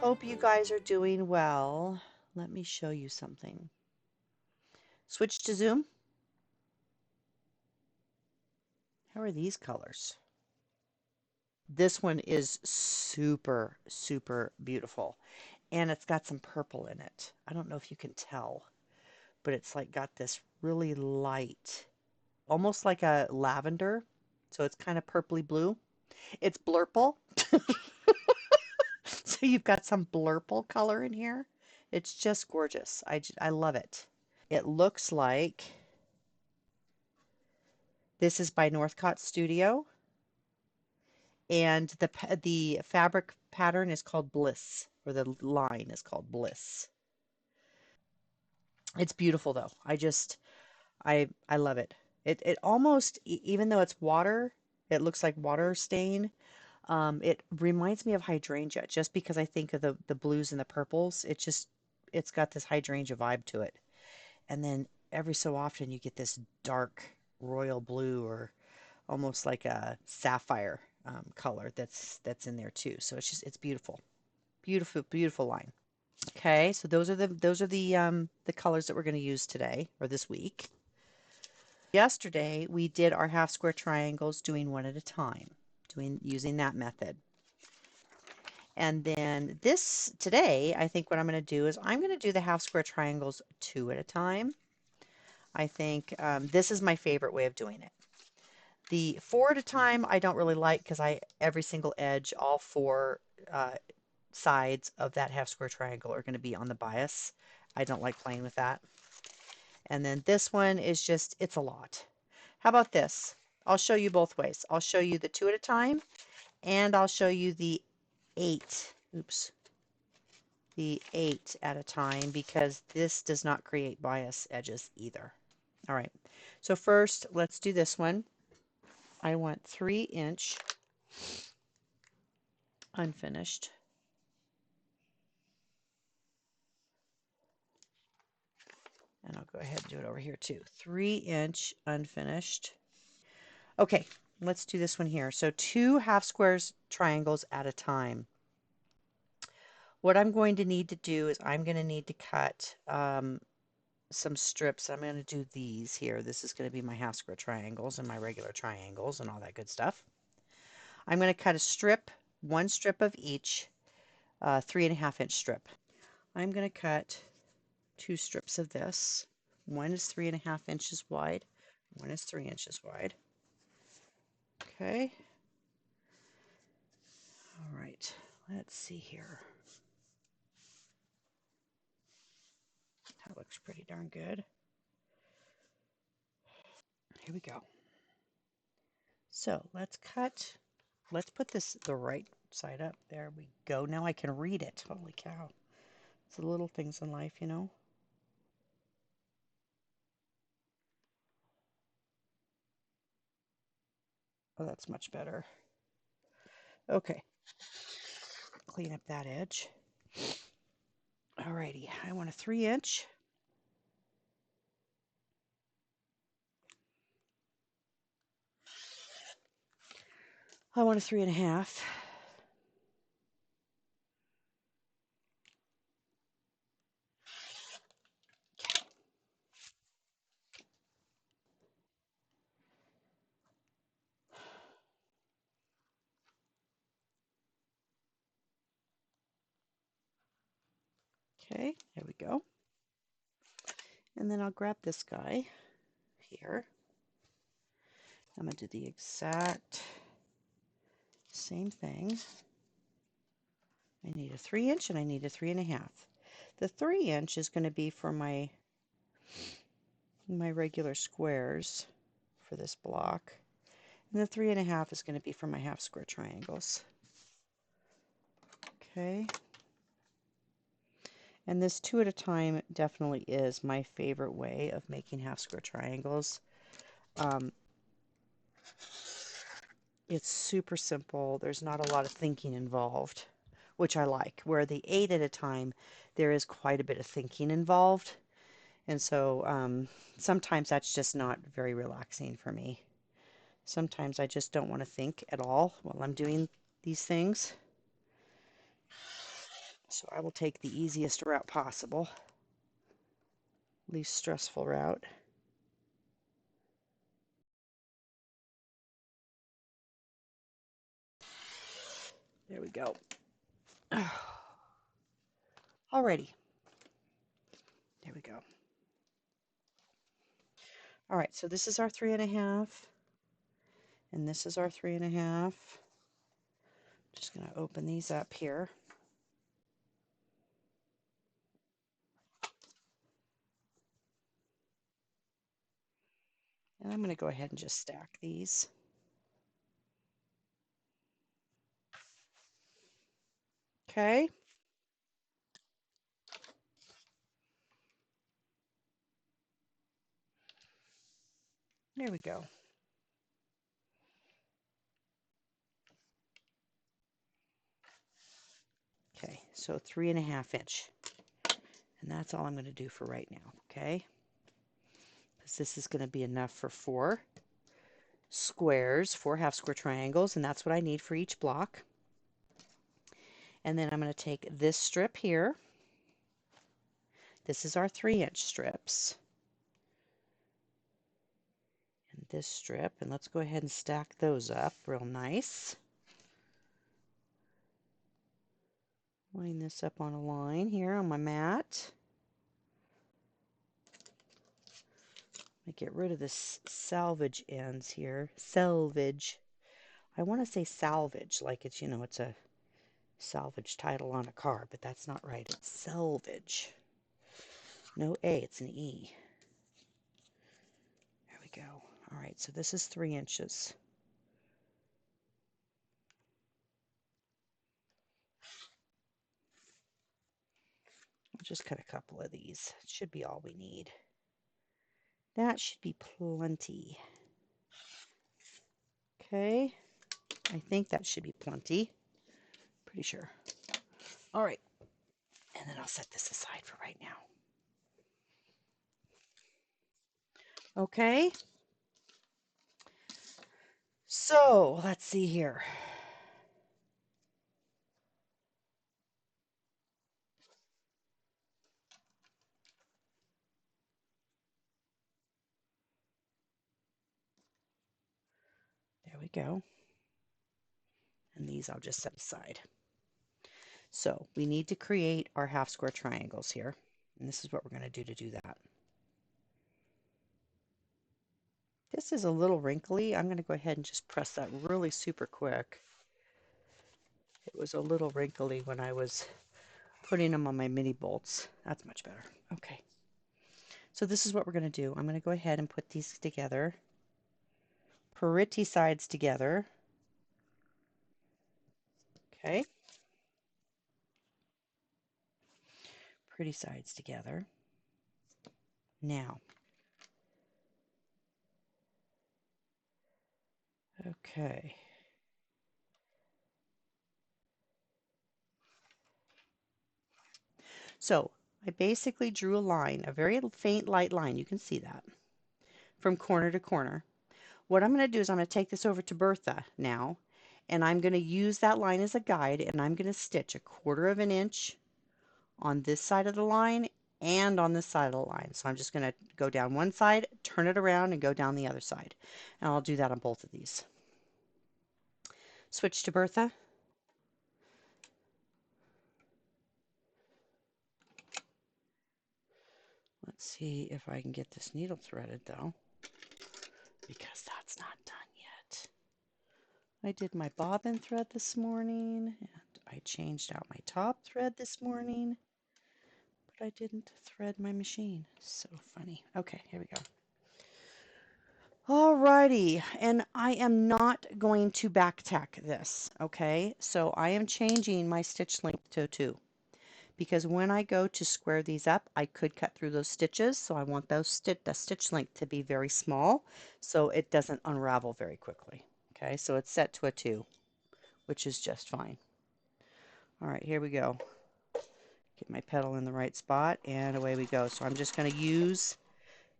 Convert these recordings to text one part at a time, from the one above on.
Hope you guys are doing well. Let me show you something. Switch to Zoom. How are these colors? This one is super, super beautiful. And it's got some purple in it. I don't know if you can tell, but it's like got this really light, almost like a lavender. So it's kind of purpley blue. It's blurple. So you've got some blurple color in here. It's just gorgeous. I love it. It looks like this is by Northcott Studio, and the fabric pattern is called Bliss, or the line is called Bliss. It's beautiful though. I love it. It almost even though it's water, it looks like water stain. It reminds me of hydrangea just because I think of the blues and the purples. It's got this hydrangea vibe to it. And then every so often you get this dark royal blue or almost like a sapphire color that's in there too. So it's beautiful, beautiful, beautiful line. Okay, so those are the colors that we're going to use today or this week. Yesterday we did our half square triangles doing one at a time, doing using that method. And then this today, I think what I'm going to do is I'm going to do the half square triangles two at a time. I think this is my favorite way of doing it. The four at a time I don't really like because I every single edge, all four uh, sides of that half square triangle are going to be on the bias. I don't like playing with that. And then this one is just, it's a lot. How about this? I'll show you both ways. I'll show you the two at a time and I'll show you the oops, the eight at a time because this does not create bias edges either. All right, so first let's do this one. I want 3-inch unfinished. And I'll go ahead and do it over here too. 3-inch unfinished. Okay, let's do this one here. So 2 half squares triangles at a time. What I'm going to need to do is I'm going to need to cut some strips. I'm going to do these here. This is going to be my half square triangles and my regular triangles and all that good stuff. I'm going to cut a strip, one strip of each 3.5-inch strip. I'm going to cut 2 strips of this. One is 3.5 inches wide, one is 3 inches wide. Okay. All right, let's see here. That looks pretty darn good. Here we go. So let's put this the right side up. There we go. Now I can read it. Holy cow. It's the little things in life, you know. Oh, that's much better. Okay, clean up that edge. Alrighty, I want a 3-inch. I want a 3.5. Okay, there we go. And then I'll grab this guy here. I'm going to do the exact same thing. I need a 3-inch and I need a 3.5. The 3-inch is going to be for my regular squares for this block. And the 3.5 is going to be for my half square triangles. Okay. And this two at a time definitely is my favorite way of making half square triangles. Um, it's super simple. There's not a lot of thinking involved, which I like. Where the 8 at a time, there is quite a bit of thinking involved. And so sometimes that's just not very relaxing for me. Sometimes I just don't want to think at all while I'm doing these things. So I will take the easiest route possible, least stressful route. There we go. Alrighty, there we go. All right, so this is our 3.5, and this is our 3.5. Just going to open these up here. And I'm going to go ahead and just stack these. Okay. There we go. Okay, so 3.5 inch. And that's all I'm going to do for right now, okay? Because this is going to be enough for 4 squares, 4 half square triangles, and that's what I need for each block. And then I'm going to take this strip here. This is our 3-inch strips. And this strip, and let's go ahead and stack those up real nice. Line this up on a line here on my mat. I get rid of this salvage ends here. Salvage. I want to say salvage, like it's, it's a salvage title on a car, but that's not right. It's salvage. No A, it's an E. There we go. All right, so this is 3 inches. I'll just cut a couple of these. It should be all we need. That should be plenty. Okay, I think that should be plenty. Pretty sure. All right, and then I'll set this aside for right now. Okay, so let's see here. There we go. And these I'll just set aside. So we need to create our half square triangles here. And this is what we're going to do that. This is a little wrinkly. I'm going to go ahead and just press that really super quick. It was a little wrinkly when I was putting them on my mini bolts. That's much better. Okay. So this is what we're going to do. I'm going to go ahead and put these together. Pretty sides together. Okay. Pretty sides together. Now. Okay. So I basically drew a line, a very faint light line. You can see that from corner to corner. What I'm going to do is I'm going to take this over to Bertha now, and I'm going to use that line as a guide, and I'm going to stitch 1/4 inch on this side of the line and on this side of the line. So I'm just going to go down one side, turn it around, and go down the other side. And I'll do that on both of these. Switch to Bertha. Let's see if I can get this needle threaded though, because that's not done yet. I did my bobbin thread this morning, and I changed out my top thread this morning, but I didn't thread my machine. So funny. Okay, here we go. Alrighty, and I am not going to back tack this, okay? So I am changing my stitch length to 2, because when I go to square these up, I could cut through those stitches, so I want the stitch length to be very small so it doesn't unravel very quickly. Okay, so it's set to a 2, which is just fine. All right, here we go. Get my pedal in the right spot, and away we go. So I'm just going to use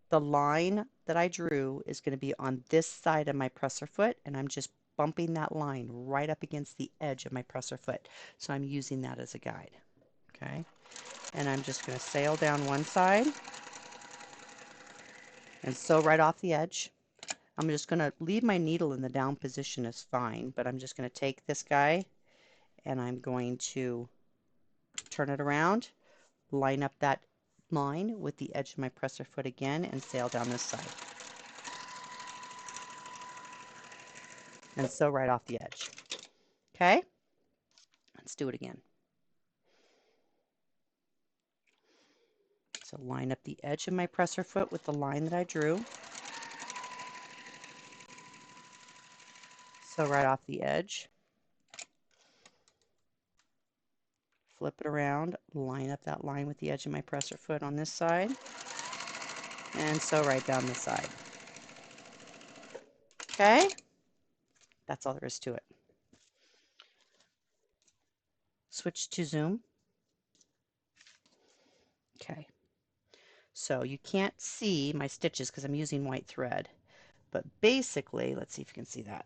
the line that I drew is going to be on this side of my presser foot, and I'm just bumping that line right up against the edge of my presser foot. So I'm using that as a guide. Okay, and I'm just going to sail down one side and sew right off the edge. I'm just going to leave my needle in the down position is fine, but I'm just going to take this guy and I'm going to turn it around, line up that line with the edge of my presser foot again, and sail down this side. And sew right off the edge. Okay? Let's do it again. So line up the edge of my presser foot with the line that I drew. Sew right off the edge. Flip it around, line up that line with the edge of my presser foot on this side, and sew right down the side. Okay? That's all there is to it. Switch to zoom. Okay. So you can't see my stitches because I'm using white thread. But basically, let's see if you can see that.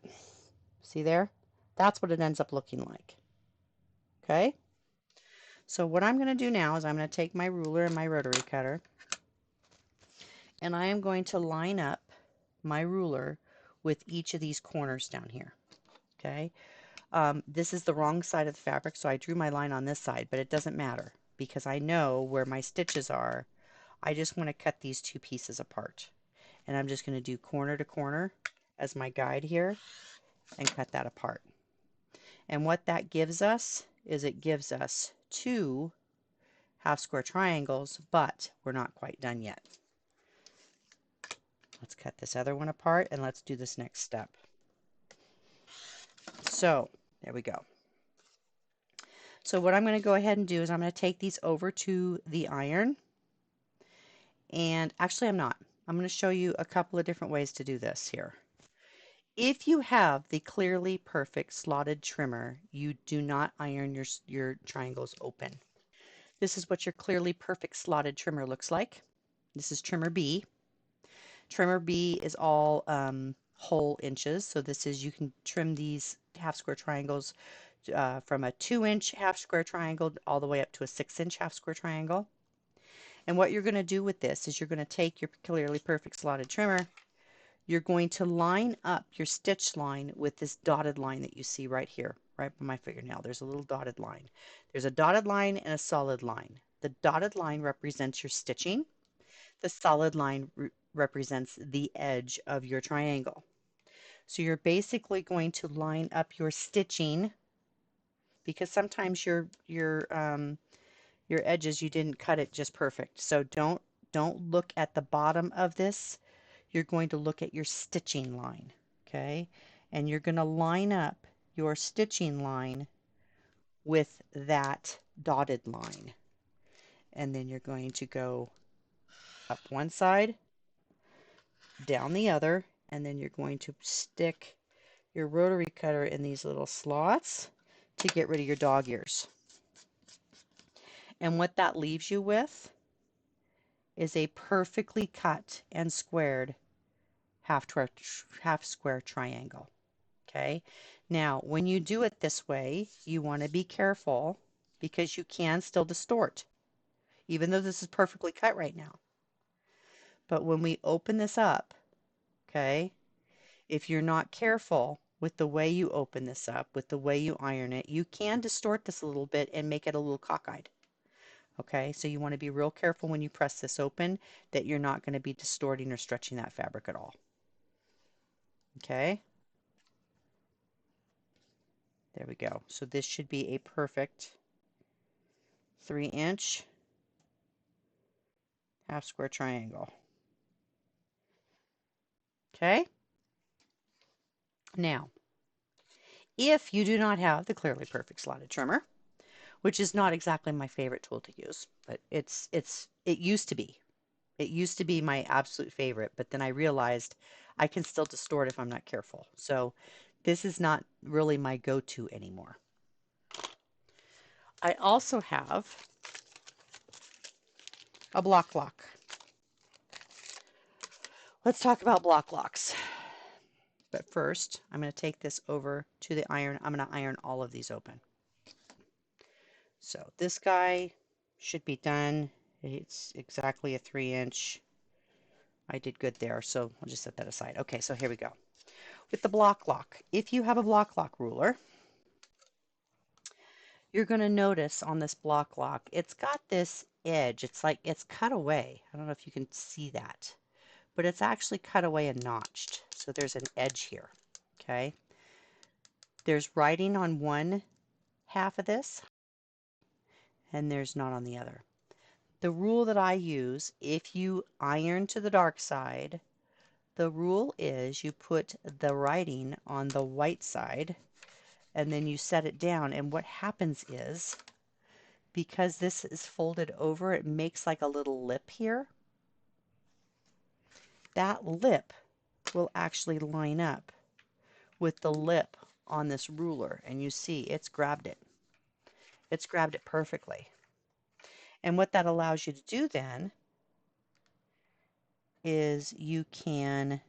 See there? That's what it ends up looking like. Okay? So what I'm going to do now is I'm going to take my ruler and my rotary cutter, and I am going to line up my ruler with each of these corners down here. Okay? This is the wrong side of the fabric, so I drew my line on this side, but it doesn't matter because I know where my stitches are. I just want to cut these two pieces apart. And I'm just going to do corner to corner as my guide here and cut that apart. And what that gives us is it gives us two half square triangles, but we're not quite done yet. Let's cut this other one apart and let's do this next step. So there we go. So what I'm going to go ahead and do is I'm going to take these over to the iron. And actually I'm not. I'm going to show you a couple of different ways to do this here. If you have the Clearly Perfect slotted trimmer, you do not iron your triangles open. This is what your Clearly Perfect slotted trimmer looks like. This is trimmer B. Trimmer B is all whole inches. So this is, you can trim these half square triangles from a 2-inch half square triangle all the way up to a 6-inch half square triangle. And what you're going to do with this is you're going to take your Clearly Perfect slotted trimmer. You're going to line up your stitch line with this dotted line that you see right here, right by my fingernail. There's a little dotted line. There's a dotted line and a solid line. The dotted line represents your stitching. The solid line represents the edge of your triangle. So you're basically going to line up your stitching, because sometimes your edges, you didn't cut it just perfect. So don't look at the bottom of this. You're going to look at your stitching line, okay? And you're going to line up your stitching line with that dotted line. And then you're going to go up one side, down the other, and then you're going to stick your rotary cutter in these little slots to get rid of your dog ears. And what that leaves you with is a perfectly cut and squared half square triangle. Okay, now when you do it this way, you want to be careful because you can still distort, even though this is perfectly cut right now. But when we open this up, okay, if you're not careful with the way you open this up, with the way you iron it, you can distort this a little bit and make it a little cockeyed. Okay, so you want to be real careful when you press this open that you're not going to be distorting or stretching that fabric at all. Okay, there we go. So this should be a perfect 3-inch half square triangle. Okay, now if you do not have the Clearly Perfect slotted trimmer, which is not exactly my favorite tool to use, but it used to be. It used to be my absolute favorite, but then I realized I can still distort if I'm not careful. So this is not really my go-to anymore. I also have a block lock. Let's talk about block locks. But first, I'm going to take this over to the iron. I'm going to iron all of these open. So this guy should be done. It's exactly a 3-inch. I did good there, so I'll just set that aside. Okay, so here we go. With the block lock, if you have a block lock ruler, you're going to notice on this block lock, it's got this edge. It's like it's cut away. I don't know if you can see that, but it's actually cut away and notched. So there's an edge here. Okay. There's writing on one half of this, and there's not on the other. The rule that I use, if you iron to the dark side, the rule is you put the writing on the white side and then you set it down. And what happens is, because this is folded over, it makes like a little lip here. That lip will actually line up with the lip on this ruler. And you see it's grabbed it. It's grabbed it perfectly. And what that allows you to do then is you can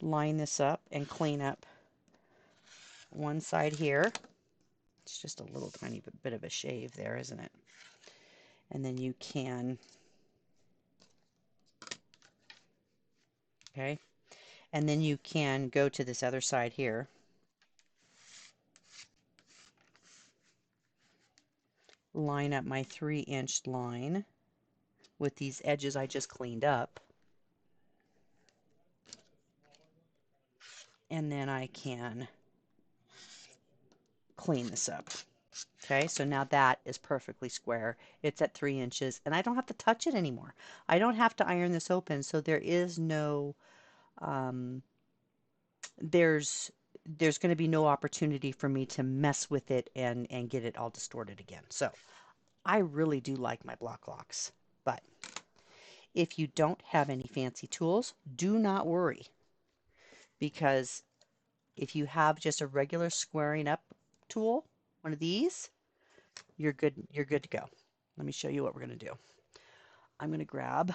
line this up and clean up one side here. It's just a little tiny bit of a shave there, isn't it? And then you can, okay, and then you can go to this other side here. Line up my 3-inch line with these edges I just cleaned up. And then I can clean this up. Okay, so now that is perfectly square. It's at 3 inches, and I don't have to touch it anymore. I don't have to iron this open, so there is no, there's going to be no opportunity for me to mess with it and get it all distorted again. So I really do like my block locks, but if you don't have any fancy tools, do not worry, because if you have just a regular squaring up tool, one of these, you're good to go. Let me show you what we're going to do. I'm going to grab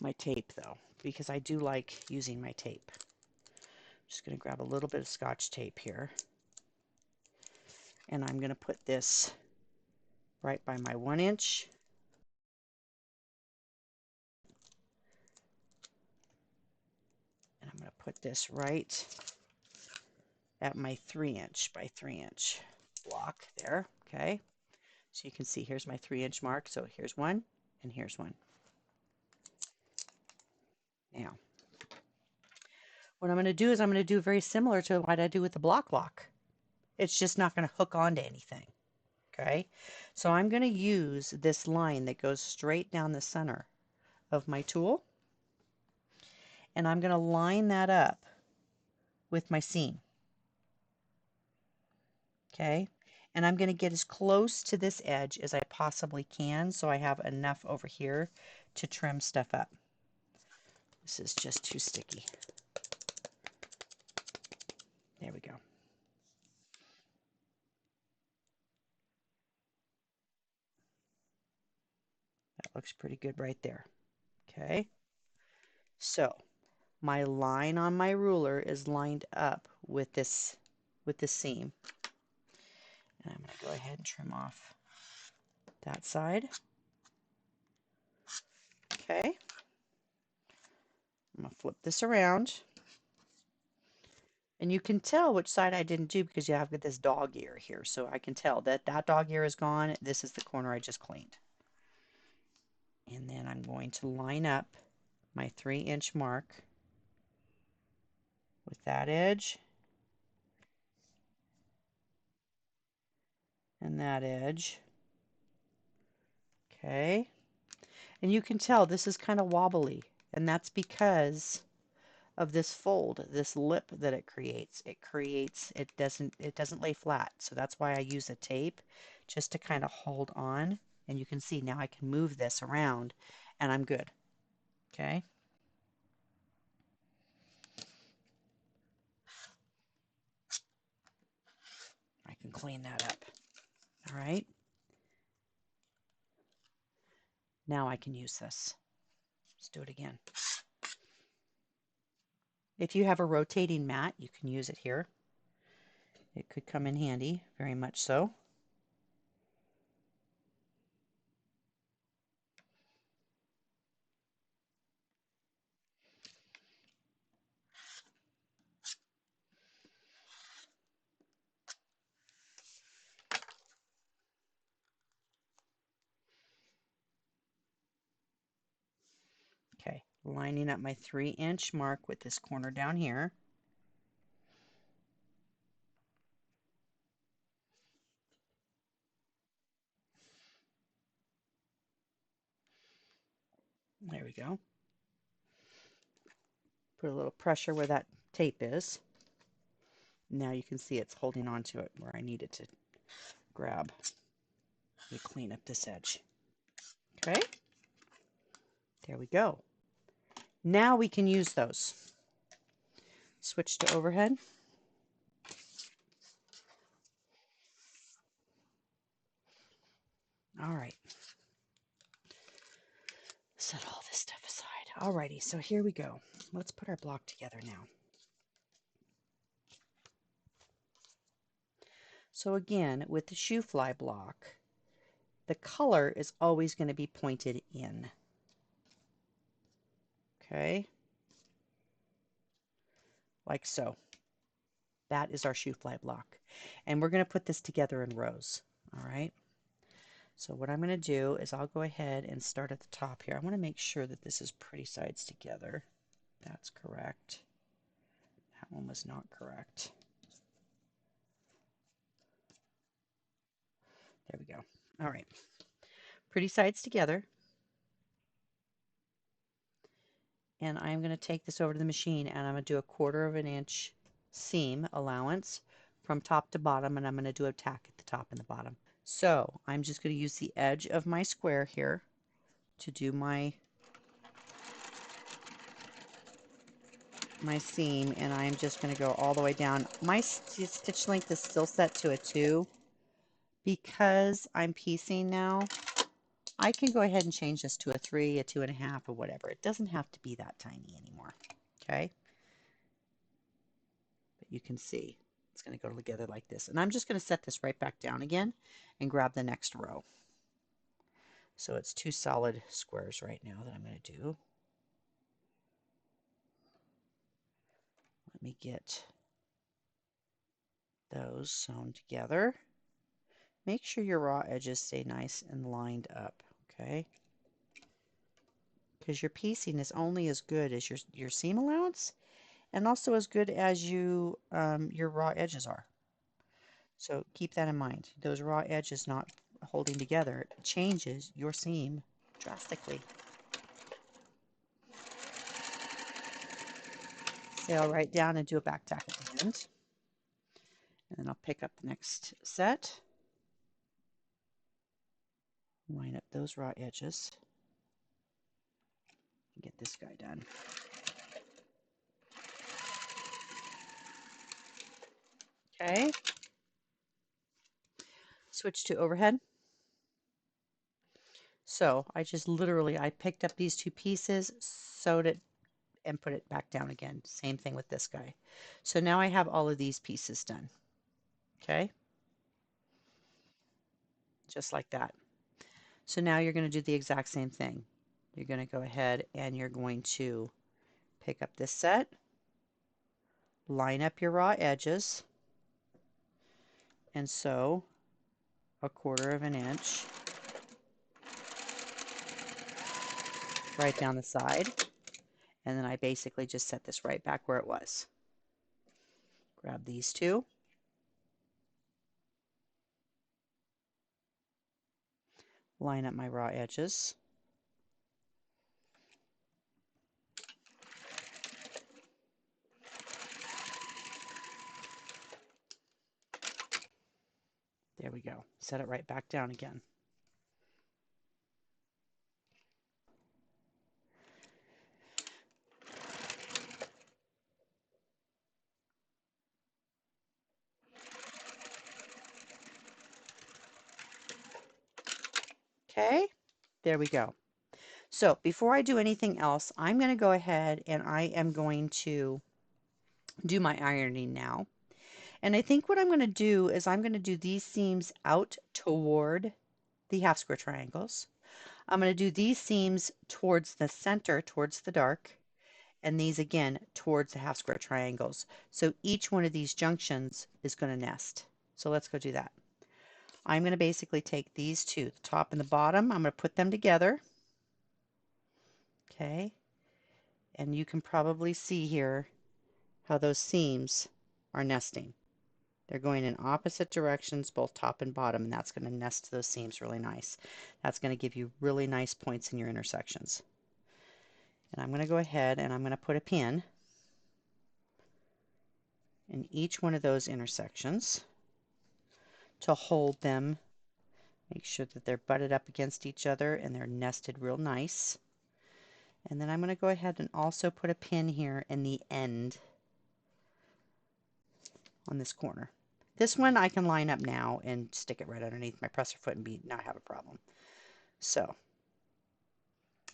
my tape though, because I do like using my tape. I'm just going to grab a little bit of Scotch tape here, and I'm going to put this right by my 1-inch. And I'm going to put this right at my 3-inch by 3-inch block there. Okay. So you can see here's my 3-inch mark. So here's one and here's one. Now, what I'm going to do is I'm going to do very similar to what I do with the block lock. It's just not going to hook onto anything. Okay. So I'm going to use this line that goes straight down the center of my tool. And I'm going to line that up with my seam. Okay. And I'm going to get as close to this edge as I possibly can so I have enough over here to trim stuff up. This is just too sticky. There we go. That looks pretty good right there. Okay. So my line on my ruler is lined up with this seam. And I'm going to go ahead and trim off that side. Okay. I'm going to flip this around. And you can tell which side I didn't do because you have this dog ear here. So I can tell that that dog ear is gone. This is the corner I just cleaned. And then I'm going to line up my 3-inch mark with that edge and that edge. Okay. And you can tell this is kind of wobbly, and that's because of this fold, this lip that it creates. It doesn't lay flat. So that's why I use a tape just to kind of hold on. And you can see now I can move this around and I'm good. Okay. I can clean that up. All right. Now I can use this. Let's do it again. If you have a rotating mat, you can use it here. It could come in handy, very much so. Okay, lining up my 3-inch mark with this corner down here. There we go. Put a little pressure where that tape is. Now you can see it's holding on to it where I need it to grab. We clean up this edge. Okay, there we go. Now we can use those. Switch to overhead. All right. Set all this stuff aside. Alrighty, so here we go. Let's put our block together now. So again, with the Shoo Fly block, the color is always going to be pointed in. Okay, like so. That is our Shoo Fly block. And we're going to put this together in rows. All right. So what I'm going to do is I'll go ahead and start at the top here. I want to make sure that this is pretty sides together. That's correct. That one was not correct. There we go. All right. Pretty sides together. And I'm going to take this over to the machine and I'm going to do a 1/4 inch seam allowance from top to bottom, and I'm going to do a tack at the top and the bottom. So I'm just going to use the edge of my square here to do my seam, and I'm just going to go all the way down. My stitch length is still set to a 2. Because I'm piecing now, I can go ahead and change this to a 3, a 2.5, or whatever. It doesn't have to be that tiny anymore. Okay? But you can see it's going to go together like this. And I'm just going to set this right back down again and grab the next row. So it's 2 solid squares right now that I'm going to do. Let me get those sewn together. Make sure your raw edges stay nice and lined up, okay? Because your piecing is only as good as your seam allowance, and also as good as your raw edges are. So keep that in mind. Those raw edges not holding together changes your seam drastically. Sail right down and do a back tack at the end. And then I'll pick up the next set. Line up those raw edges. Get this guy done. Okay. Switch to overhead. So I just literally, I picked up these 2 pieces, sewed it, and put it back down again. Same thing with this guy. So now I have all of these pieces done. Okay. Just like that. So now you're going to do the exact same thing. You're going to go ahead and you're going to pick up this set, line up your raw edges, and sew a 1/4 inch right down the side. And then I basically just set this right back where it was. Grab these 2. Line up my raw edges. There we go. Set it right back down again. Okay, there we go. So before I do anything else, I'm going to go ahead and I am going to do my ironing now. And I think what I'm going to do is I'm going to do these seams out toward the half square triangles. I'm going to do these seams towards the center, towards the dark, and these again towards the half square triangles. So each one of these junctions is going to nest. So let's go do that. I'm going to basically take these two, the top and the bottom, I'm going to put them together. Okay. And you can probably see here how those seams are nesting. They're going in opposite directions, both top and bottom, and that's going to nest those seams really nice. That's going to give you really nice points in your intersections. And I'm going to go ahead and I'm going to put a pin in each one of those intersections to hold them. Make sure that they're butted up against each other and they're nested real nice. And then I'm going to go ahead and also put a pin here in the end on this corner. This one I can line up now and stick it right underneath my presser foot and not have a problem. So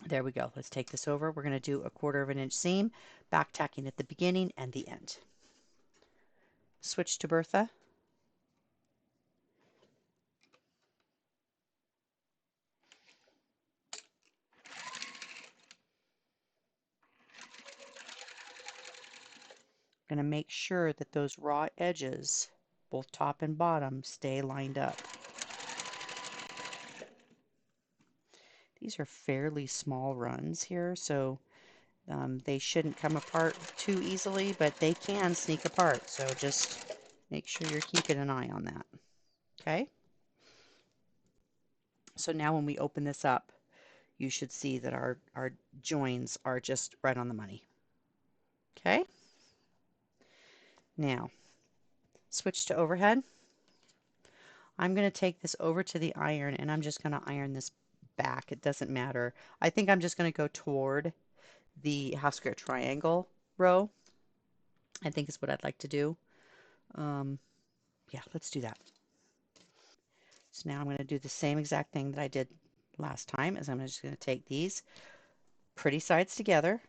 there we go. Let's take this over. We're going to do a 1/4 of an inch seam, back tacking at the beginning and the end. Switch to Bertha. Going to make sure that those raw edges, both top and bottom, stay lined up. These are fairly small runs here, so they shouldn't come apart too easily, but they can sneak apart. So just make sure you're keeping an eye on that. Okay? So now when we open this up, you should see that our joins are just right on the money. Okay? Now, switch to overhead. I'm going to take this over to the iron and I'm just going to iron this back. It doesn't matter. I think I'm just going to go toward the half square triangle row. I think is what I'd like to do. Yeah, let's do that. So now I'm going to do the same exact thing that I did last time, is I'm just going to take these pretty sides together.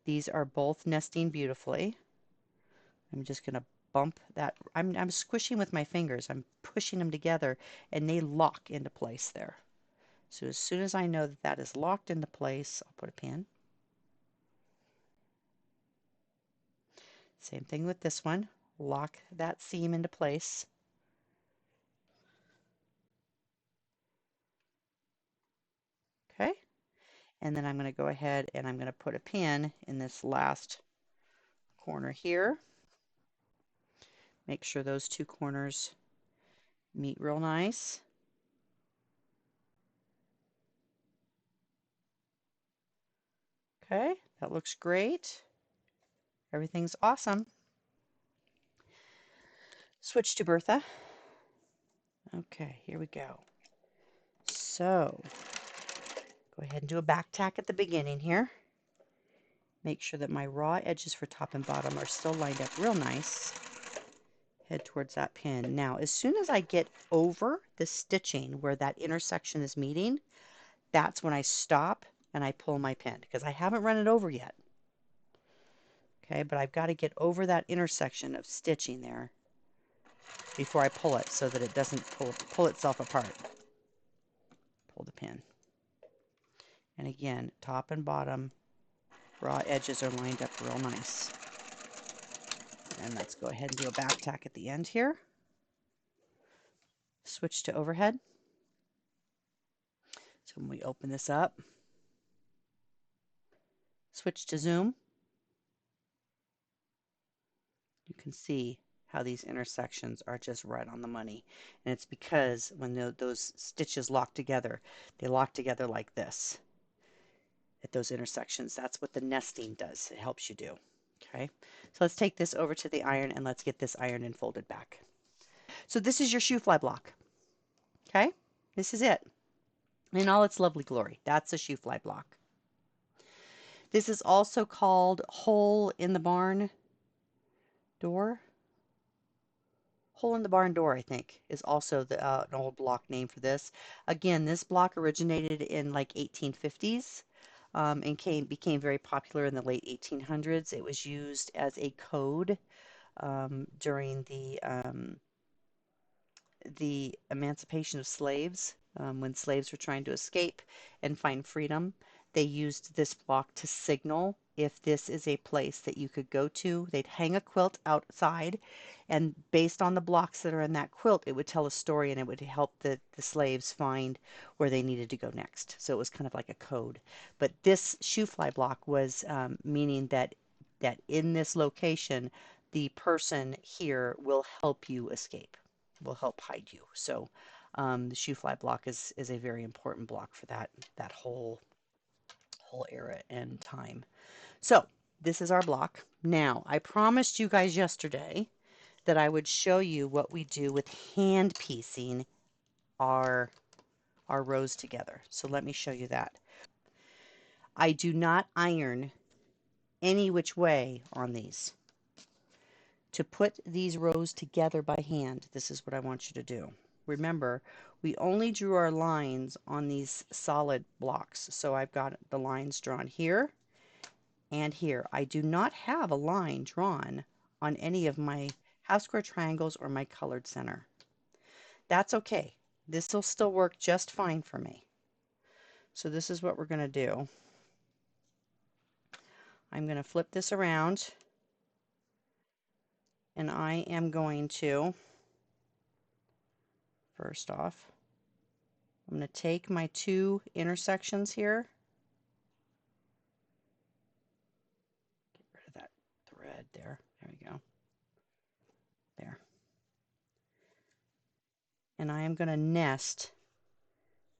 These are both nesting beautifully. I'm just going to bump that. I'm squishing with my fingers. I'm pushing them together and they lock into place there. So as soon as I know that that is locked into place, I'll put a pin. Same thing with this one. Lock that seam into place. Okay. And then I'm going to go ahead and I'm going to put a pin in this last corner here. Make sure those two corners meet real nice. Okay, that looks great. Everything's awesome. Switch to Bertha. Okay, here we go. So, go ahead and do a back tack at the beginning here. Make sure that my raw edges for top and bottom are still lined up real nice. Head towards that pin. Now, as soon as I get over the stitching where that intersection is meeting, that's when I stop and I pull my pin because I haven't run it over yet. Okay, but I've got to get over that intersection of stitching there before I pull it so that it doesn't pull itself apart. Pull the pin. And again, top and bottom raw edges are lined up real nice. And let's go ahead and do a back tack at the end here. Switch to overhead. So when we open this up, switch to zoom, you can see how these intersections are just right on the money. And it's because when those stitches lock together, they lock together like this at those intersections. That's what the nesting does. It helps you do. Okay, so let's take this over to the iron and let's get this ironed and folded back. So this is your Shoo Fly block. Okay, this is it in all its lovely glory. That's a Shoo Fly block. This is also called hole in the barn door. Hole in the barn door, I think, is also an old block name for this. Again, this block originated in like 1850s and became very popular in the late 1800s. It was used as a code during the emancipation of slaves, when slaves were trying to escape and find freedom. They used this block to signal if this is a place that you could go to. They'd hang a quilt outside, and based on the blocks that are in that quilt, it would tell a story and it would help the slaves find where they needed to go next. So it was kind of like a code. But this shoe fly block was meaning that in this location, the person here will help you escape, will help hide you. So the shoe fly block is a very important block for that whole era and time. So this is our block. Now, I promised you guys yesterday that I would show you what we do with hand piecing our our rows together. So let me show you that. I do not iron any which way on these. To put these rows together by hand, this is what I want you to do. Remember, we only drew our lines on these solid blocks. So I've got the lines drawn here and here. I do not have a line drawn on any of my half square triangles or my colored center. That's okay. This will still work just fine for me. So this is what we're going to do. I'm going to flip this around, and I am going to, first off, I'm going to take my two intersections here, get rid of that thread there. There we go. There. And I am going to nest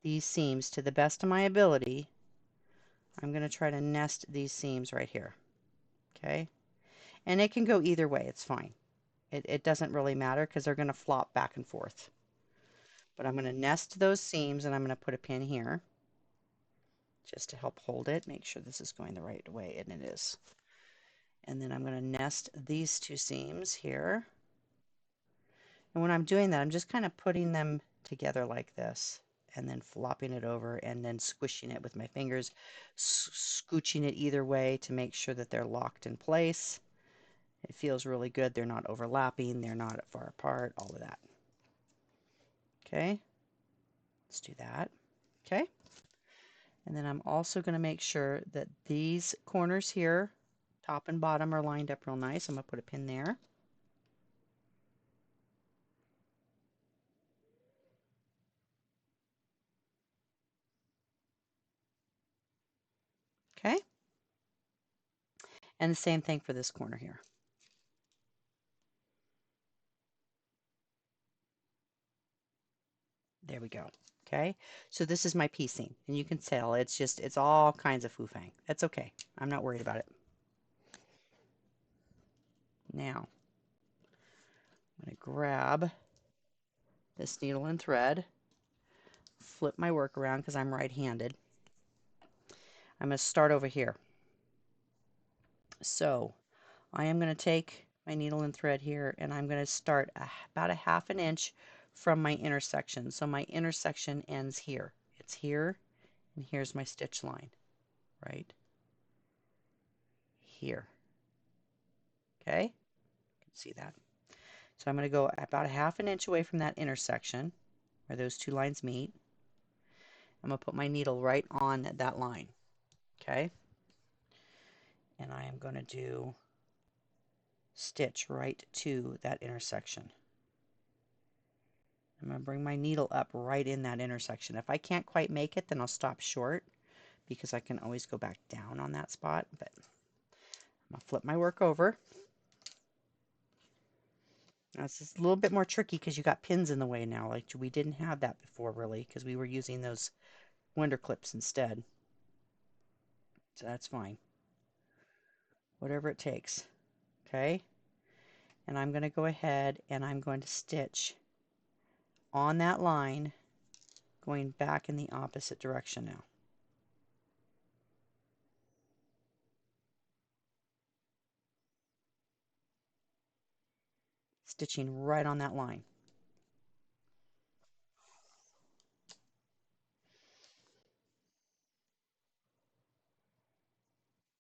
these seams to the best of my ability. I'm going to try to nest these seams right here. Okay? And it can go either way. It's fine. It doesn't really matter because they're going to flop back and forth. But I'm going to nest those seams, and I'm going to put a pin here just to help hold it. Make sure this is going the right way, and it is. And then I'm going to nest these two seams here. And when I'm doing that, I'm just kind of putting them together like this and then flopping it over and then squishing it with my fingers, scooching it either way to make sure that they're locked in place. It feels really good. They're not overlapping. They're not far apart, all of that. Okay, let's do that. Okay, and then I'm also going to make sure that these corners here, top and bottom, are lined up real nice. I'm going to put a pin there. Okay, and the same thing for this corner here. There we go. Okay, so this is my piecing, and you can tell it's all kinds of foo-fang. That's okay. I'm not worried about it. Now, I'm going to grab this needle and thread, flip my work around because I'm right-handed. I'm going to start over here. So I am going to take my needle and thread here, and I'm going to start about a half an inch from my intersection. So my intersection ends here. It's here, and here's my stitch line, right here. Okay, you can see that. So I'm going to go about a half an inch away from that intersection where those two lines meet. I'm going to put my needle right on that line. Okay, and I am going to do stitch right to that intersection. I'm going to bring my needle up right in that intersection. If I can't quite make it, then I'll stop short because I can always go back down on that spot. But I'm going to flip my work over. Now, this is a little bit more tricky because you got pins in the way now. Like we didn't have that before really because we were using those window clips instead. So that's fine. Whatever it takes. Okay? And I'm going to go ahead and I'm going to stitch on that line going back in the opposite direction now. Stitching right on that line.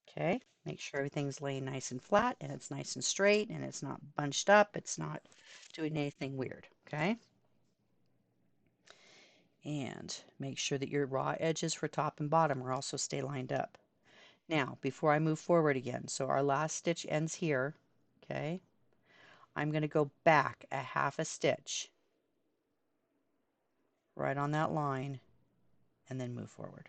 Okay, make sure everything's laying nice and flat and it's nice and straight and it's not bunched up. It's not doing anything weird. Okay, and make sure that your raw edges for top and bottom are also stay lined up. Now, before I move forward again, so our last stitch ends here. Okay, I'm going to go back a half a stitch right on that line and then move forward.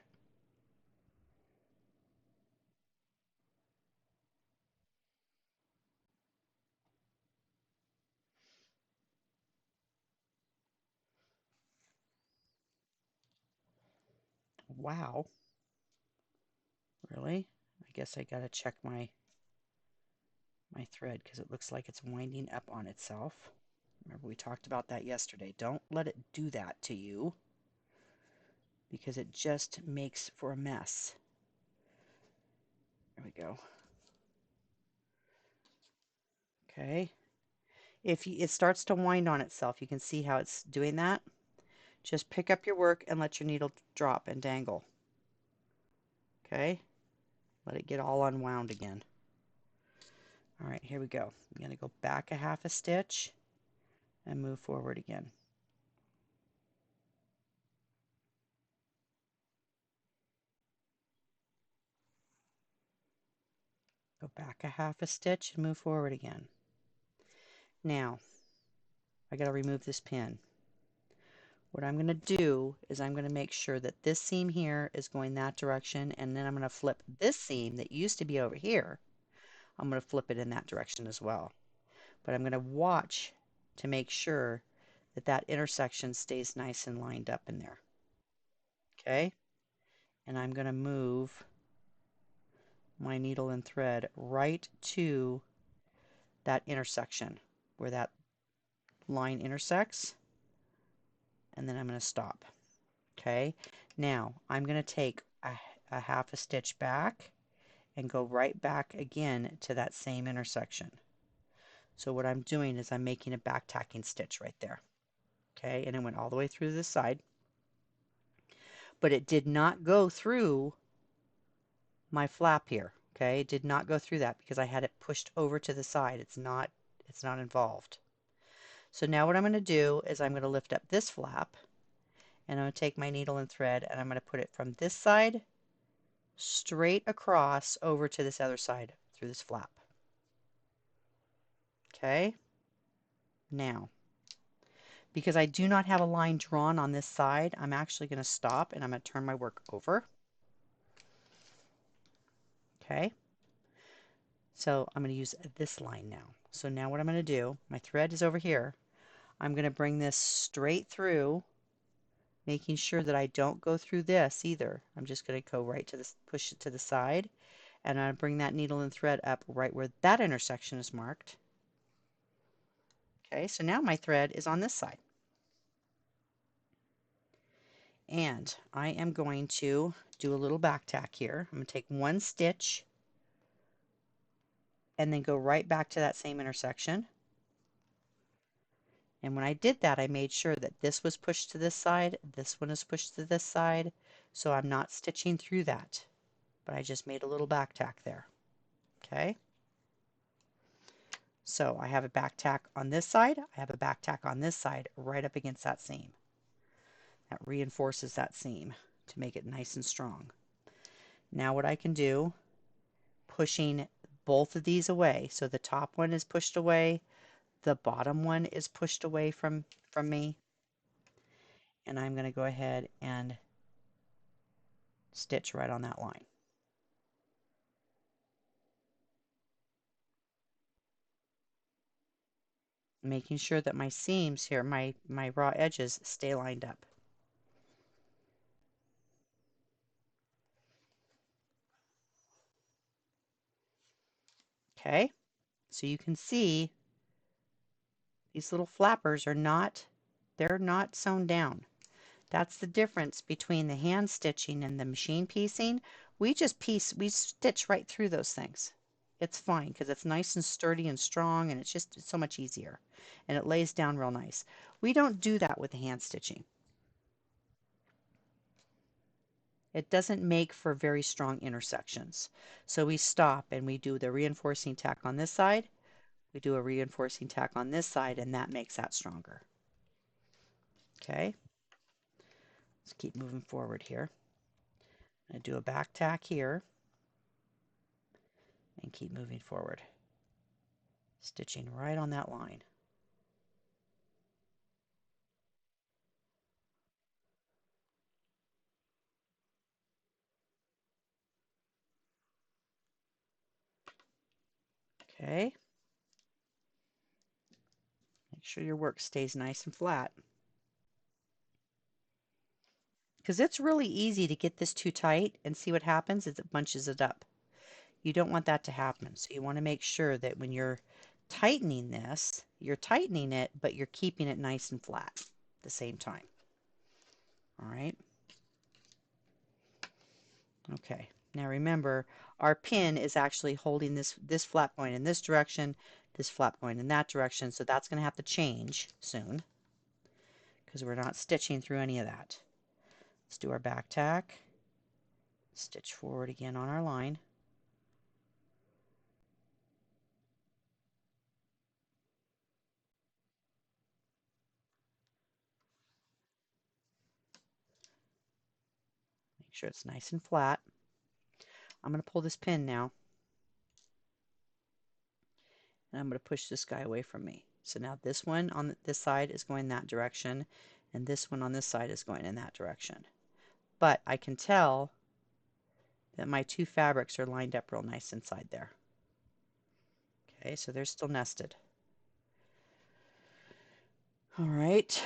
Wow, really? I guess I got to check my thread because it looks like it's winding up on itself. Remember we talked about that yesterday. Don't let it do that to you because it just makes for a mess. There we go. Okay. If it starts to wind on itself, you can see how it's doing that. Just pick up your work and let your needle drop and dangle. Okay. Let it get all unwound again. All right, here we go. I'm going to go back a half a stitch and move forward again. Go back a half a stitch and move forward again. Now, I got to remove this pin. What I'm going to do is I'm going to make sure that this seam here is going that direction, and then I'm going to flip this seam that used to be over here. I'm going to flip it in that direction as well. But I'm going to watch to make sure that that intersection stays nice and lined up in there. Okay? And I'm going to move my needle and thread right to that intersection where that line intersects, and then I'm going to stop. Okay? Now, I'm going to take a half a stitch back and go right back again to that same intersection. So what I'm doing is I'm making a back tacking stitch right there. Okay, and it went all the way through this side, but it did not go through my flap here. Okay, it did not go through that because I had it pushed over to the side. It's not involved. So now what I'm going to do is I'm going to lift up this flap and I'm going to take my needle and thread and I'm going to put it from this side straight across over to this other side through this flap. Okay, now because I do not have a line drawn on this side, I'm actually going to stop and I'm going to turn my work over. Okay, so I'm going to use this line now. So now what I'm going to do, my thread is over here. I'm going to bring this straight through, making sure that I don't go through this either. I'm just going to go right to this, push it to the side, and I bring that needle and thread up right where that intersection is marked. Okay, so now my thread is on this side. And I am going to do a little back tack here. I'm going to take one stitch and then go right back to that same intersection. And when I did that, I made sure that this was pushed to this side, this one is pushed to this side, so I'm not stitching through that, but I just made a little back tack there. Okay, so I have a back tack on this side, I have a back tack on this side right up against that seam. That reinforces that seam to make it nice and strong. Now what I can do, pushing both of these away, so the top one is pushed away, the bottom one is pushed away from me, and I'm going to go ahead and stitch right on that line. Making sure that my seams here, my raw edges stay lined up. Okay, so you can see these little flappers they're not sewn down. That's the difference between the hand stitching and the machine piecing. We stitch right through those things. It's fine because it's nice and sturdy and strong, and it's so much easier. And it lays down real nice. We don't do that with the hand stitching. It doesn't make for very strong intersections. So we stop and we do the reinforcing tack on this side. We do a reinforcing tack on this side, and that makes that stronger. Okay, let's keep moving forward here. I'm going to do a back tack here and keep moving forward, stitching right on that line. Okay, make sure your work stays nice and flat. Because it's really easy to get this too tight and see what happens is it bunches it up. You don't want that to happen. So you want to make sure that when you're tightening this, you're tightening it, but you're keeping it nice and flat at the same time. All right. Okay. Now remember, our pin is actually holding this flat point in this direction, this flat point in that direction. So that's going to have to change soon because we're not stitching through any of that. Let's do our back tack. Stitch forward again on our line. Make sure it's nice and flat. I'm going to pull this pin now, and I'm going to push this guy away from me. So now this one on this side is going that direction, and this one on this side is going in that direction. But I can tell that my two fabrics are lined up real nice inside there. Okay, so they're still nested. All right.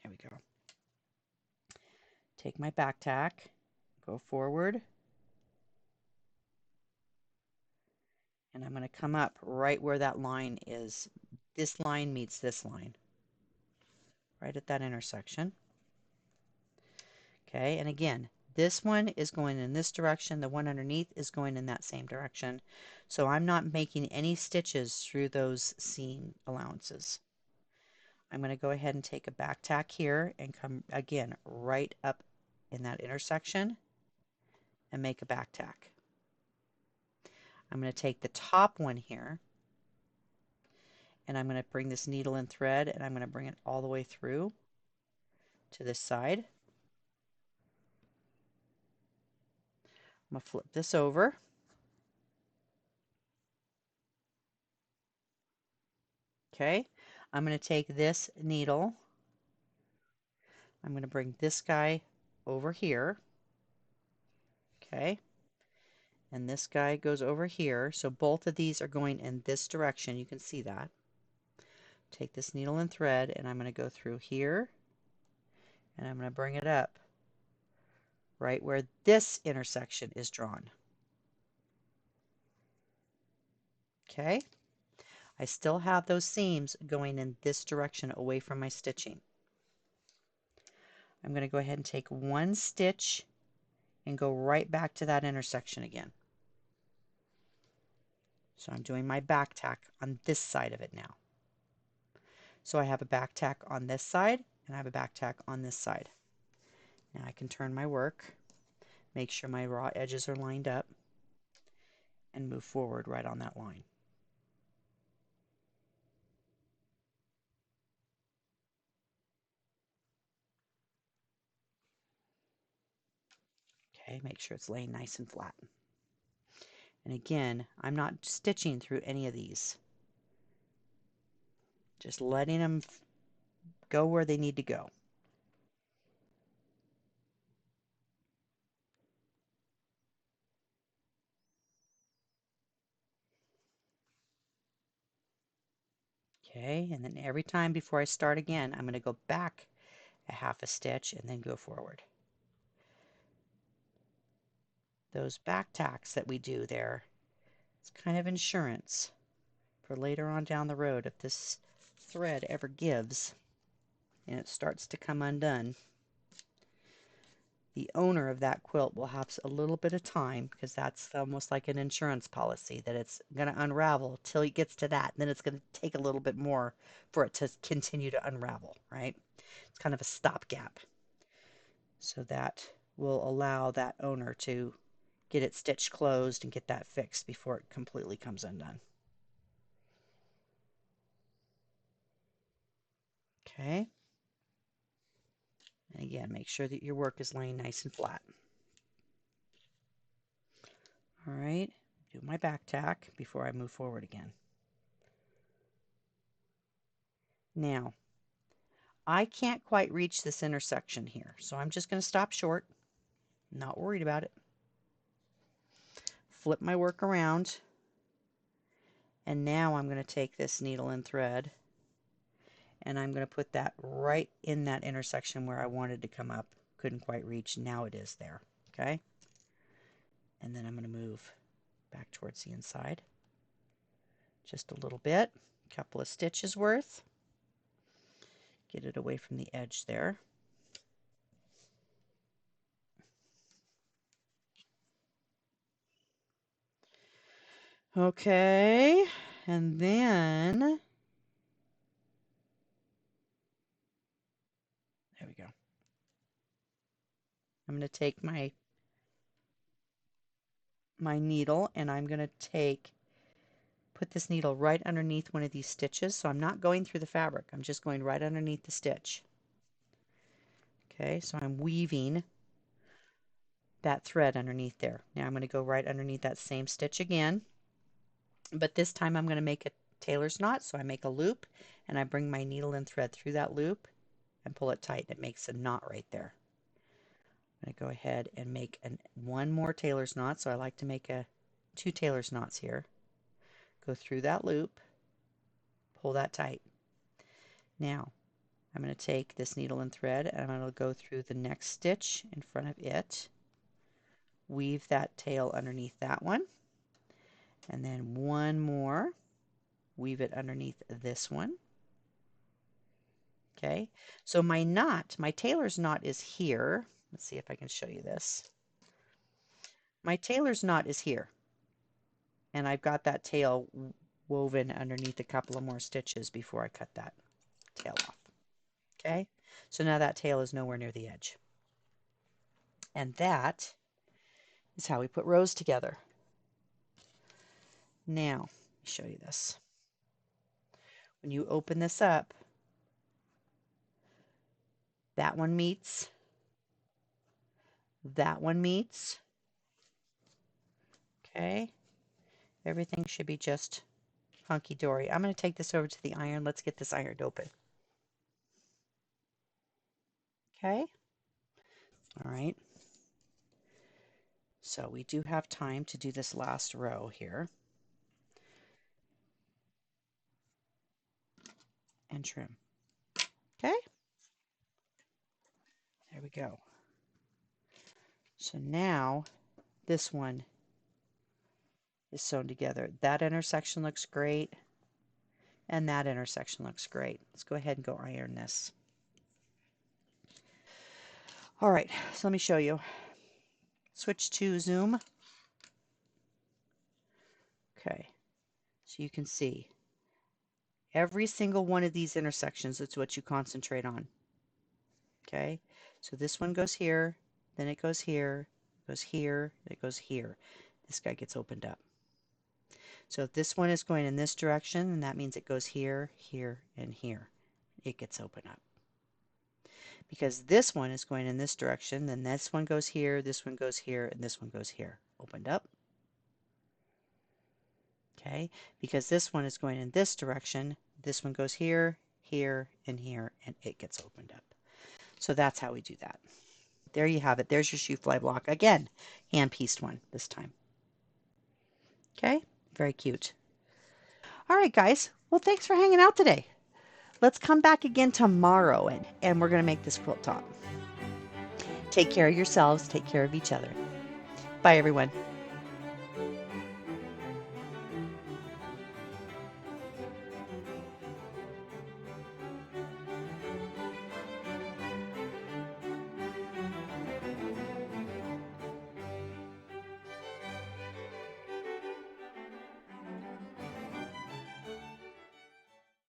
Here we go. Take my back tack, go forward, and I'm going to come up right where that line is. This line meets this line, right at that intersection. Okay, and again, this one is going in this direction. The one underneath is going in that same direction. So I'm not making any stitches through those seam allowances. I'm going to go ahead and take a back tack here and come again right up in that intersection and make a back tack. I'm going to take the top one here and I'm going to bring this needle and thread and I'm going to bring it all the way through to this side. I'm going to flip this over. Okay, I'm going to take this needle. I'm going to bring this guy over here. Okay, and this guy goes over here. So both of these are going in this direction. You can see that. Take this needle and thread and I'm going to go through here and I'm going to bring it up right where this intersection is drawn. Okay, I still have those seams going in this direction away from my stitching. I'm going to go ahead and take one stitch and go right back to that intersection again. So I'm doing my back tack on this side of it now. So I have a back tack on this side and I have a back tack on this side. Now I can turn my work, make sure my raw edges are lined up, and move forward right on that line. Okay, make sure it's laying nice and flat. And again, I'm not stitching through any of these. Just letting them go where they need to go. Okay, and then every time before I start again, I'm going to go back a half a stitch and then go forward. Those back tacks that we do there, it's kind of insurance for later on down the road if this thread ever gives and it starts to come undone. the owner of that quilt will have a little bit of time, because that's almost like an insurance policy, that it's going to unravel till it gets to that. Then it's going to take a little bit more for it to continue to unravel, right? It's kind of a stopgap. So that will allow that owner to get it stitched closed and get that fixed before it completely comes undone. Okay. And again, make sure that your work is laying nice and flat. All right. Do my back tack before I move forward again. Now, I can't quite reach this intersection here, so I'm just going to stop short. Not worried about it. Flip my work around, and now I'm going to take this needle and thread, and I'm going to put that right in that intersection where I wanted to come up. Couldn't quite reach. Now it is there. Okay? And then I'm going to move back towards the inside just a little bit, a couple of stitches worth. Get it away from the edge there. Okay, and then there we go. I'm going to take my needle, and I'm going to put this needle right underneath one of these stitches. So I'm not going through the fabric. I'm just going right underneath the stitch. Okay, so I'm weaving that thread underneath there. Now I'm going to go right underneath that same stitch again, but this time I'm going to make a tailor's knot. So I make a loop, and I bring my needle and thread through that loop and pull it tight. It makes a knot right there. I'm going to go ahead and make one more tailor's knot. So I like to make two tailor's knots here. Go through that loop, pull that tight. Now I'm going to take this needle and thread, and I'm going to go through the next stitch in front of it, weave that tail underneath that one, and then one more, weave it underneath this one. Okay, so my knot, my tailor's knot is here. Let's see if I can show you this. My tailor's knot is here, and I've got that tail woven underneath a couple of more stitches before I cut that tail off. Okay, so now that tail is nowhere near the edge. And that is how we put rows together. Now, let me show you this. When you open this up, that one meets, that one meets. Okay, everything should be just hunky-dory. I'm going to take this over to the iron. Let's get this ironed open. Okay, all right. So we do have time to do this last row here. And trim. Okay, there we go. So now this one is sewn together. That intersection looks great, and that intersection looks great. Let's go ahead and go iron this. All right, so let me show you. Switch to zoom. Okay, so you can see every single one of these intersections. It's what you concentrate on. Okay, so this one goes here, then it goes here, goes here, it goes here. This guy gets opened up. So if this one is going in this direction, then that means it goes here, here, and here. It gets opened up. Because this one is going in this direction, then this one goes here, this one goes here, and this one goes here. Opened up. Okay, because this one is going in this direction, this one goes here, here, and here, and it gets opened up. So that's how we do that. There you have it. There's your Shoo Fly block. Again, hand-pieced one this time. Okay, very cute. All right, guys. Well, thanks for hanging out today. Let's come back again tomorrow, and we're going to make this quilt top. Take care of yourselves. Take care of each other. Bye, everyone.